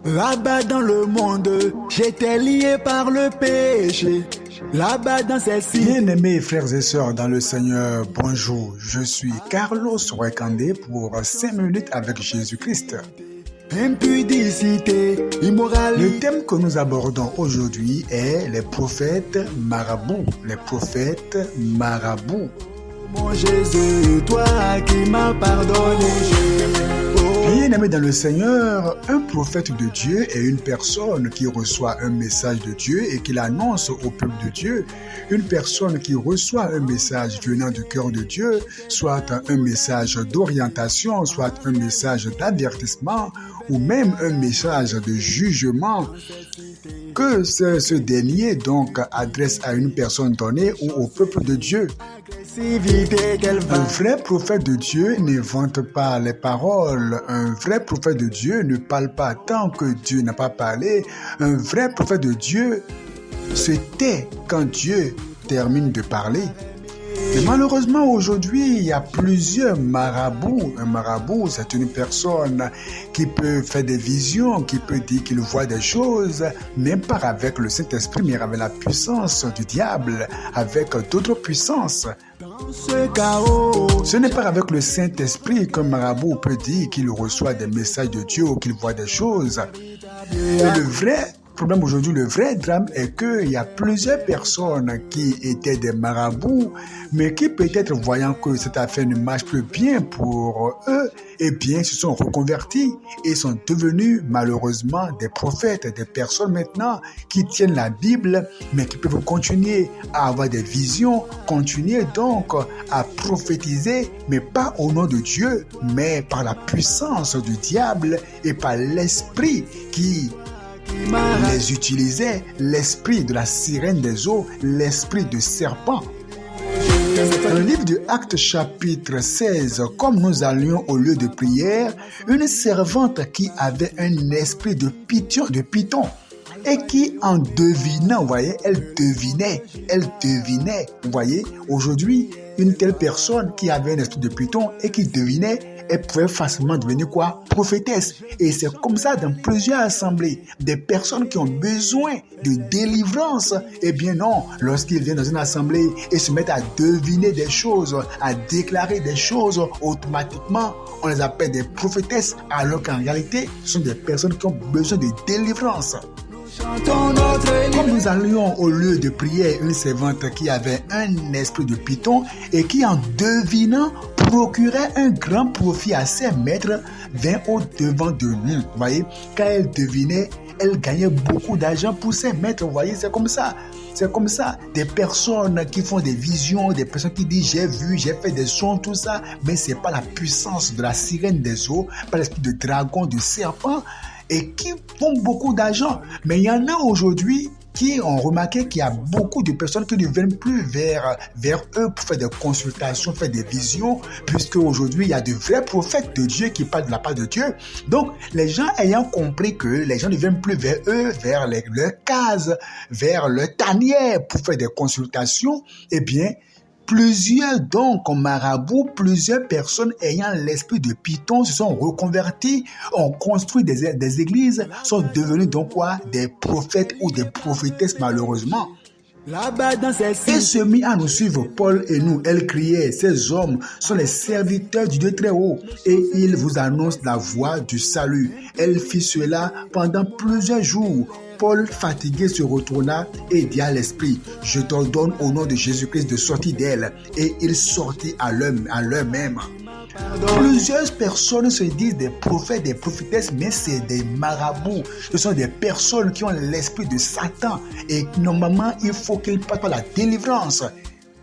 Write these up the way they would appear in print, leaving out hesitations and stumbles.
Là-bas dans le monde, j'étais lié par le péché. Là-bas dans celle-ci. Bien-aimés frères et sœurs dans le Seigneur, bonjour. Je suis Carlos Wakandé pour 5 minutes avec Jésus-Christ. Impudicité, immoralité. Le thème que nous abordons aujourd'hui est les prophètes marabouts. Les prophètes marabouts. Mon Jésus, toi qui m'as pardonné. Bien-aimé dans le Seigneur, un prophète de Dieu est une personne qui reçoit un message de Dieu et qui l'annonce au peuple de Dieu. Une personne qui reçoit un message venant du cœur de Dieu, soit un message d'orientation, soit un message d'avertissement ou même un message de jugement que ce dernier donc adresse à une personne donnée ou au peuple de Dieu. Un vrai prophète de Dieu n'invente pas les paroles. Un vrai prophète de Dieu ne parle pas tant que Dieu n'a pas parlé. Un vrai prophète de Dieu se tait quand Dieu termine de parler. Mais malheureusement, aujourd'hui, il y a plusieurs marabouts. Un marabout, c'est une personne qui peut faire des visions, qui peut dire qu'il voit des choses, même pas avec le Saint-Esprit, mais avec la puissance du diable, avec d'autres puissances. Ce n'est pas avec le Saint-Esprit qu'un marabout peut dire qu'il reçoit des messages de Dieu ou qu'il voit des choses. Et le vrai problème aujourd'hui, le vrai drame est qu'il y a plusieurs personnes qui étaient des marabouts, mais qui peut-être voyant que cette affaire ne marche plus bien pour eux, eh bien, se sont reconvertis et sont devenus malheureusement des prophètes, des personnes maintenant qui tiennent la Bible, mais qui peuvent continuer à avoir des visions, continuer donc à prophétiser, mais pas au nom de Dieu, mais par la puissance du diable et par l'esprit qui les utilisait, l'esprit de la sirène des eaux, l'esprit de serpent. Dans le livre de Actes chapitre 16, comme nous allions au lieu de prière, une servante qui avait un esprit de python et qui en devinant, vous voyez, elle devinait, vous voyez, aujourd'hui, une telle personne qui avait un esprit de python et qui devinait, elle pouvait facilement devenir quoi? Prophétesse. Et c'est comme ça dans plusieurs assemblées. Des personnes qui ont besoin de délivrance, eh bien non, lorsqu'ils viennent dans une assemblée et se mettent à deviner des choses, à déclarer des choses, automatiquement, on les appelle des prophétesses, alors qu'en réalité, ce sont des personnes qui ont besoin de délivrance. Comme nous allions au lieu de prière, une servante qui avait un esprit de python et qui en devinant procurait un grand profit à ses maîtres, vint au devant de nous. Vous voyez, quand elle devinait, elle gagnait beaucoup d'argent pour ses maîtres. Vous voyez, c'est comme ça. C'est comme ça. Des personnes qui font des visions, des personnes qui disent j'ai vu, j'ai fait des sons, tout ça, mais c'est pas la puissance de la sirène des eaux, pas l'esprit de dragon, de serpent, et qui font beaucoup d'argent. Mais il y en a aujourd'hui qui ont remarqué qu'il y a beaucoup de personnes qui ne viennent plus vers eux pour faire des consultations, faire des visions, puisque aujourd'hui il y a de vrais prophètes de Dieu qui parlent de la part de Dieu. Donc les gens ayant compris que les gens ne viennent plus vers eux, vers leur case, vers leur tanière pour faire des consultations, eh bien, plusieurs donc marabouts, plusieurs personnes ayant l'esprit de python se sont reconvertis, ont construit des églises, sont devenus donc quoi? Des prophètes ou des prophétesses malheureusement. Là-bas dans celle-ci. Et se mit à nous suivre, Paul et nous. Elle criait, ces hommes sont les serviteurs du Dieu très haut et ils vous annoncent la voie du salut. Elle fit cela pendant plusieurs jours. Paul, fatigué, se retourna et dit à l'esprit, je t'ordonne au nom de Jésus-Christ de sortir d'elle. Et il sortit à l'heure même. Plusieurs personnes se disent des prophètes, des prophétesses, mais c'est des marabouts. Ce sont des personnes qui ont l'esprit de Satan. Et normalement, il faut qu'ils passent par la délivrance.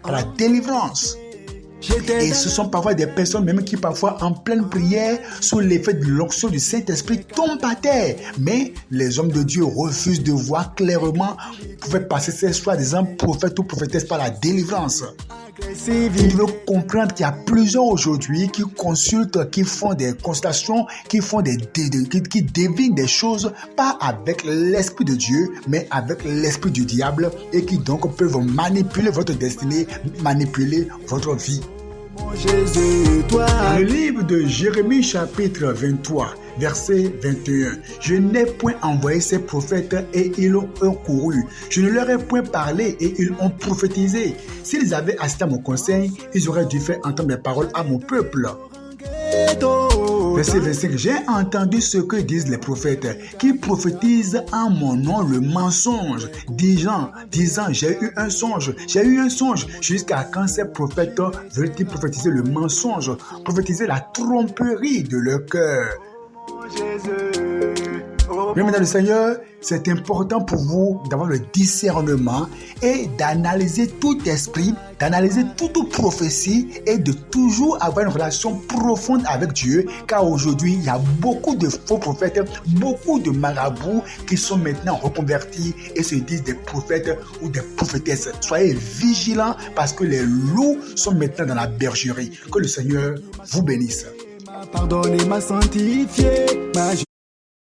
Par la délivrance. Et ce sont parfois des personnes même qui parfois en pleine prière, sous l'effet de l'onction du Saint-Esprit, tombent à terre. Mais les hommes de Dieu refusent de voir clairement, pouvaient passer ces soi-disant prophètes ou prophétesses par la délivrance. Vous devez comprendre qu'il y a plusieurs aujourd'hui qui consultent, qui font des consultations, qui devinent des choses, pas avec l'esprit de Dieu, mais avec l'esprit du diable, et qui donc peuvent manipuler votre destinée, manipuler votre vie. Dans le livre de Jérémie chapitre 23, verset 21. Je n'ai point envoyé ces prophètes et ils ont couru. Je ne leur ai point parlé et ils ont prophétisé. S'ils avaient assisté à mon conseil, ils auraient dû faire entendre mes paroles à mon peuple. Verset 25. J'ai entendu ce que disent les prophètes qui prophétisent en mon nom le mensonge, disant j'ai eu un songe, jusqu'à quand ces prophètes veulent-ils prophétiser le mensonge, prophétiser la tromperie de leur cœur. Bien, mesdames et Seigneur, c'est important pour vous d'avoir le discernement et d'analyser tout esprit, d'analyser toute prophétie et de toujours avoir une relation profonde avec Dieu, car aujourd'hui, il y a beaucoup de faux prophètes, beaucoup de marabouts qui sont maintenant reconvertis et se disent des prophètes ou des prophétesses. Soyez vigilants parce que les loups sont maintenant dans la bergerie. Que le Seigneur vous bénisse. Pardonnez, m'a sanctifié,